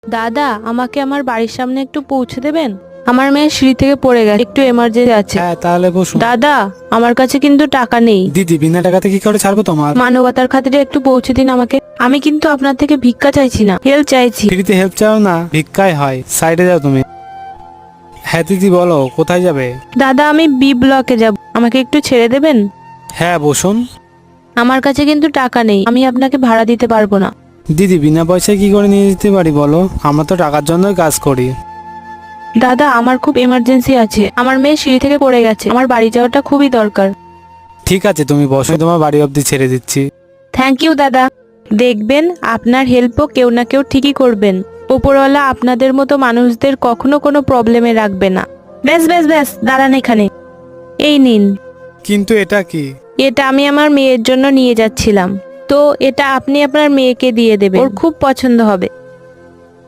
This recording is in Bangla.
দাদা, আমাকে আমার বাড়ির সামনে একটু পৌঁছে দেবেন? আমার মেয়ে সিঁড়ি থেকে পড়ে গেছে, একটু এমার্জেন্সি আছে। হ্যাঁ তাহলে বসুন। দাদা, আমার কাছে কিন্তু টাকা নেই। দিদি বিনা টাকাতে কি করে ছাড়বো তোমার? মানবতার খাতিরে একটু পৌঁছে দিন আমাকে। আমি কিন্তু আপনার থেকে ভিক্ষা চাইছি না, হেল্প চাইছি। ফ্রিতে হেল্প চাও না, ভিক্ষাই হয়। সাইডে যাও তুমি। হ্যাঁ দিদি বলো, কোথায় যাবে? দাদা, আমি বি ব্লকে যাব, আমাকে একটু ছেড়ে দেবেন? হ্যাঁ বসুন। আমার কাছে কিন্তু টাকা নেই, আমি আপনাকে ভাড়া দিতে পারবো না। দিদি বিনা পয়সায় কি করে নিয়ে যেতে পারি বলো? আমরা তো টাকার জন্যই কাজ করি। দাদা, আমার খুব এমার্জেন্সি আছে, আমার মেয়ে সিঁড়ি থেকে পড়ে গেছে, আমার বাড়ি যাওয়াটা খুবই দরকার। ঠিক আছে তুমি বসো, আমি তোমার বাড়ি অবধি ছেড়ে দিচ্ছি। থ্যাংক ইউ দাদা। দেখবেন আপনার হেল্পও কেউ না কেউ ঠিকই করবেন। ওপরওয়ালা আপনাদের মতো মানুষদের কখনো কোনো প্রবলেমে রাখবে না। ব্যাস ব্যাস ব্যাস, দাঁড়ান এখানে। এই নিন। কিন্তু এটা কি? এটা আমি আমার মেয়ের জন্য নিয়ে যাচ্ছিলাম, তো এটা আপনি আপনার মেয়েকে দিয়ে দেবেন, ওর খুব পছন্দ হবে।